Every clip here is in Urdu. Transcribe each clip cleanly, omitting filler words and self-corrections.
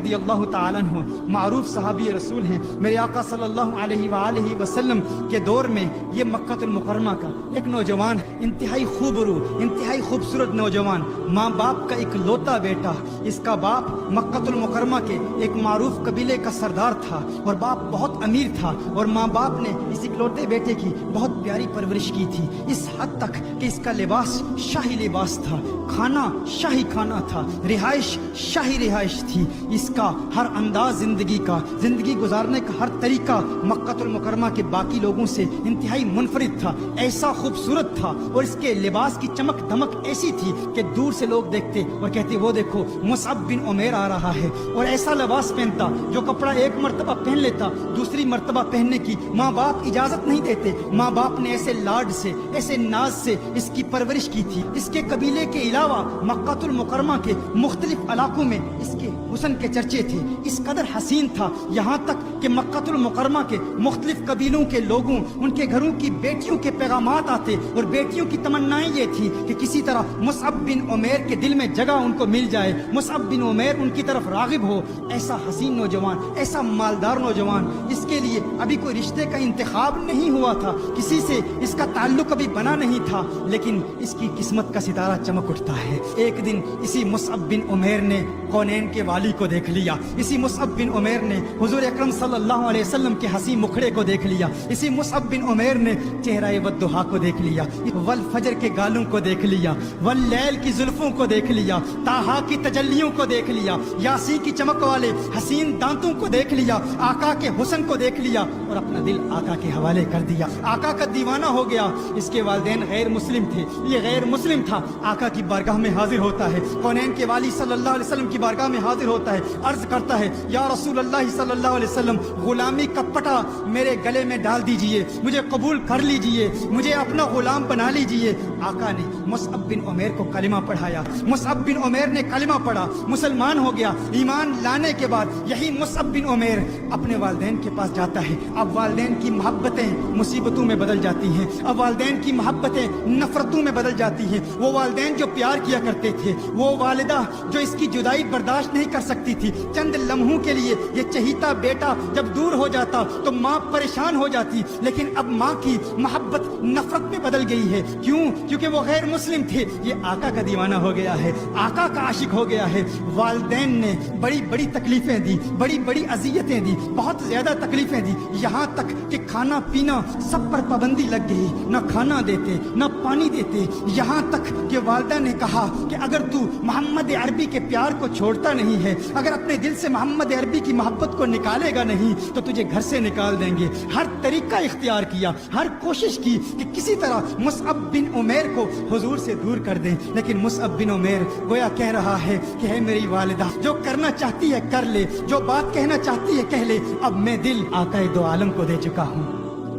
رضی اللہ تعالیٰ عنہ معروف صحابی رسول ہیں. میرے آقا صلی اللہ علیہ وآلہ وسلم کے دور میں یہ مکہ المکرمہ کا ایک نوجوان، انتہائی خوبرو، انتہائی خوبصورت نوجوان، ماں باپ کا ایک لوتا بیٹا. اس کا باپ مکہ المکرمہ کے ایک معروف قبیلے کا سردار تھا اور باپ بہت امیر تھا، اور ماں باپ نے اس اکلوتے بیٹے کی بہت پیاری پرورش کی تھی، اس حد تک کہ اس کا لباس شاہی لباس تھا، کھانا شاہی کھانا تھا، رہائش شاہی رہائش تھی. اس کا ہر انداز زندگی کا، زندگی گزارنے کا ہر طریقہ مکہ المکرمہ کے باقی لوگوں سے انتہائی منفرد تھا، ایسا خوبصورت تھا، اور اس کے لباس کی چمک دمک ایسی تھی کہ دور سے لوگ دیکھتے اور کہتے وہ دیکھو مصعب بن عمیر آ رہا ہے. اور ایسا لباس پہنتا جو کپڑا ایک مرتبہ پہن لیتا دوسری مرتبہ پہننے کی ماں باپ اجازت نہیں دیتے. ماں باپ نے ایسے لاڈ سے، ایسے ناز سے اس کی پرورش کی تھی. اس کے قبیلے کے علاوہ مکہ المکرمہ کے مختلف علاقوں میں اس کے حسن کے چرچے تھے. اس قدر حسین تھا یہاں تک کہ مکہ المکرمہ کے مختلف قبیلوں کے لوگوں، ان کے گھروں کی بیٹیوں کے پیغامات آتے، اور بیٹیوں کی تمنائیں یہ تھی کہ کسی طرح مصعب بن عمیر کے دل میں جگہ ان کو مل جائے، مصعب بن عمیر ان کی طرف راغب ہو. ایسا حسین نوجوان، ایسا مالدار نوجوان، اس کے لیے ابھی کوئی رشتے کا انتخاب نہیں ہوا تھا، کسی سے اس کا تعلق ابھی بنا نہیں تھا، لیکن اس کی قسمت کا ستارہ چمک اٹھتا ہے. ایک دن اسی مصعب بن عمیر نے کونین کے والی کو دیکھ لیا، اسی مصعب بن عمیر نے حضور اکرم صلی اللہ علیہ وسلم کے حسین مکھڑے کو دیکھ لیا، اسی مصعب بن عمیر نے چہرہ والضحیٰ کو دیکھ لیا، والفجر کے گالوں کو دیکھ لیا، واللیل کی زلفوں کو دیکھ لیا، طٰہٰ کی تجلیوں کو دیکھ لیا، یاسین کی چمک والے حسین دانتوں کو دیکھ لیا، آقا کے حسن کو دیکھ لیا، اور اپنا دل آقا کے حوالے کر دیا. آقا کا دیوانہ ہو گیا. اس کے والدین غیر مسلم تھے، یہ غیر مسلم تھا. آقا کی بارگاہ میں حاضر ہوتا ہے، کونین کے والی صلی اللہ علیہ وسلم کی بارگاہ میں حاضر ہوتا ہے، عرض کرتا ہے یا رسول اللہ صلی اللہ علیہ وسلم، غلامی کا پٹا میرے گلے میں ڈال دیجئے، مجھے قبول کر لیجئے، مجھے اپنا غلام بنا لیجئے. آقا نے مصعب بن عمیر کو کلمہ پڑھایا. مصعب بن عمیر نے کلمہ پڑھا، مسلمان ہو گیا. ایمان لانے کے بعد یہی مصعب بن عمیر اپنے والدین کے پاس جاتا ہے. اب والدین کی محبتیں مصیبتوں میں بدل جاتی ہیں، اب والدین کی محبتیں نفرتوں میں بدل جاتی ہیں. وہ والدین جو پیار کیا کرتے تھے، وہ والدہ جو اس کی جدائی برداشت نہیں کر سکتی تھی، چند لمحوں کے لیے یہ چہیتا بیٹا جب دور ہو جاتا تو ماں پریشان ہو جاتی. لیکن اب ماں کی محبت نفرت میں بدل گئی ہے. کیوں؟ کیونکہ وہ غیر مسلم تھے، یہ آقا کا دیوانہ ہو گیا ہے، آقا کا عاشق ہو گیا ہے. والدین نے بڑی بڑی تکلیفیں دی، بڑی بڑی اذیتیں دی، بہت زیادہ تکلیفیں دی، یہاں تک کہ کھانا پینا سب پر پابندی لگ گئی، نہ کھانا دیتے نہ پانی دیتے. یہاں تک کہ والدہ نے کہا کہ اگر تو محمد عربی کے پیار کو چھوڑتا نہیں ہے، اگر اپنے دل سے محمد عربی کی محبت کو نکالے گا نہیں تو تجھے گھر سے نکال دیں گے. ہر طریقہ اختیار کیا، ہر کوشش کی کہ کسی طرح مصعب بن عمیر کو حضور سے دور کر دیں. لیکن مصعب بن عمیر گویا کہہ رہا ہے کہ ہے میری والدہ، جو کرنا چاہتی ہے کر لے، جو بات کہنا چاہتی ہے کہہ لے. اب میں دل آقا دو عالم کو دے چکا ہوں،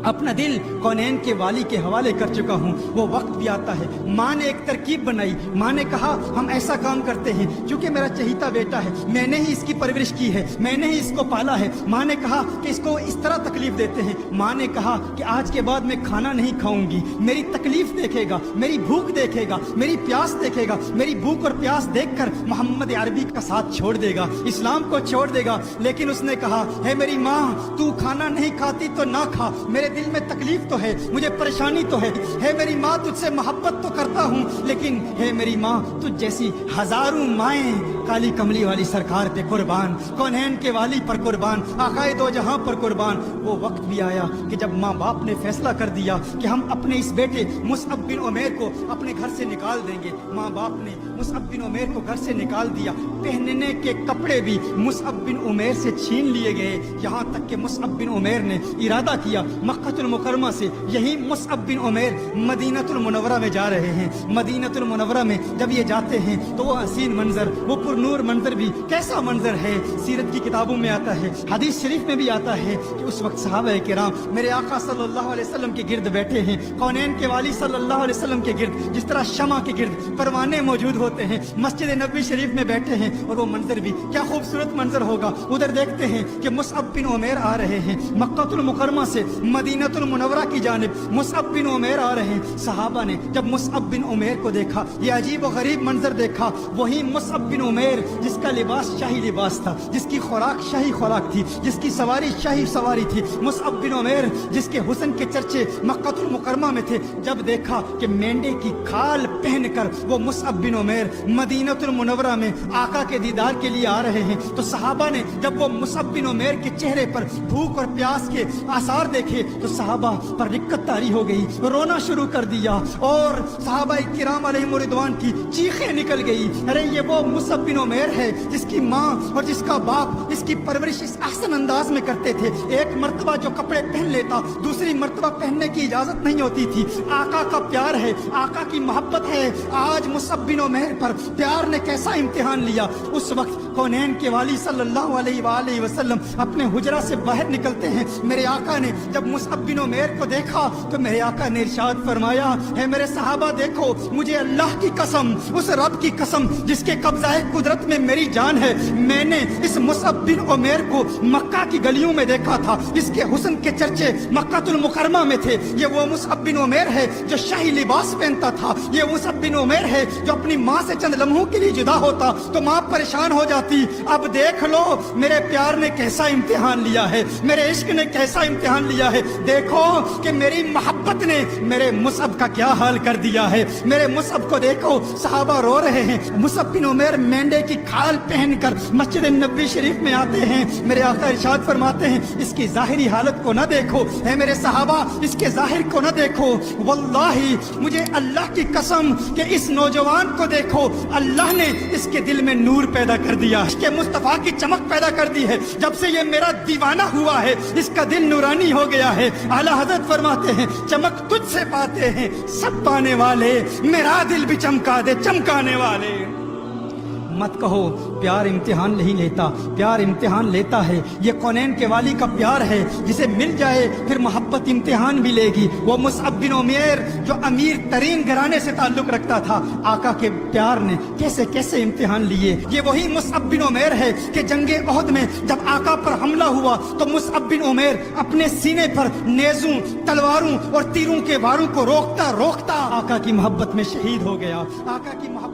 اپنا دل کونین کے والی کے حوالے کر چکا ہوں. وہ وقت بھی آتا ہے. ماں نے ایک ترکیب بنائی. ماں نے کہا ہم ایسا کام کرتے ہیں، چونکہ میرا چہیتا بیٹا ہے، میں نے ہی اس کی پرورش کی ہے، میں نے ہی اس کو پالا ہے. ماں نے کہا کہ اس کو اس طرح تکلیف دیتے ہیں. ماں نے کہا کہ آج کے بعد میں کھانا نہیں کھاؤں گی، میری تکلیف دیکھے گا، میری بھوک دیکھے گا، میری پیاس دیکھے گا. میری بھوک اور پیاس دیکھ کر محمد عربی کا ساتھ چھوڑ دے گا، اسلام کو چھوڑ دے گا. لیکن اس نے کہا ہے میری ماں، تو کھانا نہیں کھاتی تو نہ کھا، میرے دل میں تکلیف تو ہے، مجھے پریشانی تو ہے میری ماں، تجھ سے محبت تو کرتا ہوں، لیکن ہے میری ماں تجھ جیسی ہزاروں مائیں کالی کملی والی سرکار پہ قربان، کونین کے والی پر قربان، آقائے دو جہاں پر قربان. وہ وقت بھی آیا کہ جب ماں باپ نے فیصلہ کر دیا کہ ہم اپنے اس بیٹے مصعب بن عمیر کو اپنے گھر سے نکال دیں گے. ماں باپ نے مصعب بن عمیر کو گھر سے نکال دیا. پہننے کے کپڑے بھی مصعب بن عمیر سے چھین لیے گئے، یہاں تک کہ مصعب بن عمیر نے ارادہ کیا مکہ المکرمہ سے یہی مصعب بن عمیر مدینہ المنورہ میں جا رہے ہیں. مدینہ المنورہ میں جب یہ جاتے ہیں تو وہ حسین منظر، وہ پر نور منظر بھی کیسا منظر ہے، سیرت کی کتابوں میں آتا ہے، حدیث شریف میں بھی آتا ہے کہ اس وقت صحابہ کرام میرے آقا صلی اللہ علیہ وسلم کے گرد بیٹھے ہیں، کونین کے والی صلی اللہ علیہ وسلم کے گرد جس طرح شمع کے گرد پروانے موجود ہوتے ہیں، مسجد نبوی شریف میں بیٹھے ہیں. اور وہ منظر بھی کیا خوبصورت منظر ہوگا. ادھر دیکھتے ہیں کہ مصعب بن عمیر آ رہے ہیں مکہ المکرمہ سے مدینہ المنورہ کی جانب. مصعب بن عمیر آ رہے ہیں. صحابہ نے جب مصعب بن عمیر کو دیکھا، یہ عجیب و غریب منظر دیکھا، وہی مصعب بن عمیر عمیر جس کا لباس شاہی لباس تھا، جس کی خوراک شاہی خوراک تھی، جس کی سواری شاہی سواری تھی، مصعب بن عمیر جس کے حسن کے چرچے مکہ المکرمہ میں تھے، جب دیکھا کہ مینڈے کی کھال پہن کر وہ مصعب بن عمیر مدینہ المنورہ میں آقا کے دیدار کے لیے آ رہے ہیں، تو صحابہ نے جب وہ مصعب بن عمیر کے چہرے پر بھوک اور پیاس کے آثار دیکھے تو صحابہ پر رکت طاری ہو گئی، رونا شروع کر دیا، اور صحابہ کرام علیہم رضوان کی چیخیں نکل گئی، ارے یہ وہ مصعب بن عمیر ہے جس کی ماں اور جس کا باپ اس کی پرورش اس احسن انداز میں کرتے تھے، ایک مرتبہ جو کپڑے پہن لیتا دوسری مرتبہ پہننے کی اجازت نہیں ہوتی تھی، آقا کا پیار ہے، آقا کی محبت ہے، آج مصعب بن عمیر پر پیار نے کیسا امتحان لیا۔ اس وقت کونین کے والی صلی اللہ علیہ وآلہ وسلم اپنے حجرہ سے باہر نکلتے ہیں، میرے آقا نے جب مصعب بن عمیر کو دیکھا تو میرے آقا نے ارشاد فرمایا، اے میرے صحابہ دیکھو، مجھے اللہ کی قسم، اس رب کی قسم جس کے قبضہ قدرت میں میری جان ہے، میں نے اس مصعب بن عمیر کو مکہ کی گلیوں میں دیکھا تھا، اس کے حسن کے چرچے مکہ المکرمہ میں تھے، یہ وہ مصعب بن عمیر ہے جو شاہی لباس پہنتا تھا، یہ مصعب بن عمیر ہے جو اپنی ماں سے چند لمحوں کے لیے جدا ہوتا تو ماں پریشان ہو جاتی، اب دیکھ لو میرے پیار نے کیسا امتحان لیا ہے، میرے عشق نے کیسا امتحان لیا ہے، دیکھو کہ میری محبت نے میرے مصعب کا کیا حال کر دیا ہے، میرے مصعب کو دیکھو، صحابہ رو رہے ہیں، مصعب بن عمیر مینڈے کی کھال پہن کر مسجد نبوی شریف میں آتے ہیں، میرے آقا ارشاد فرماتے ہیں اس کی ظاہری حالت کو نہ دیکھو، اے میرے صحابہ اس کے ظاہر کو نہ دیکھو، واللہ مجھے اللہ کی قسم کہ اس نوجوان کو دیکھو، اللہ نے اس کے دل میں نور پیدا کر دیا، اس کے مصطفیٰ کی چمک پیدا کر دی ہے، جب سے یہ میرا دیوانہ ہوا ہے اس کا دل نورانی ہو گیا ہے، اعلیٰ حضرت فرماتے ہیں چمک تجھ سے پاتے ہیں سب پانے والے، میرا دل بھی چمکا دے چمکانے والے۔ مت کہو پیار امتحان نہیں لیتا، پیار امتحان لیتا ہے، یہ کونین کے والی کا پیار ہے، جسے مل جائے پھر محبت امتحان بھی لے گی۔ وہ مصعب بن عمیر جو امیر ترین گھرانے سے تعلق رکھتا تھا، آقا کے پیار نے کیسے کیسے امتحان لیے، یہ وہی مصعب بن عمیر ہے کہ جنگ احد میں جب آقا پر حملہ ہوا تو مصعب بن عمیر اپنے سینے پر نیزوں، تلواروں اور تیروں کے واروں کو روکتا روکتا آقا کی محبت میں شہید ہو گیا، آقا کی محبت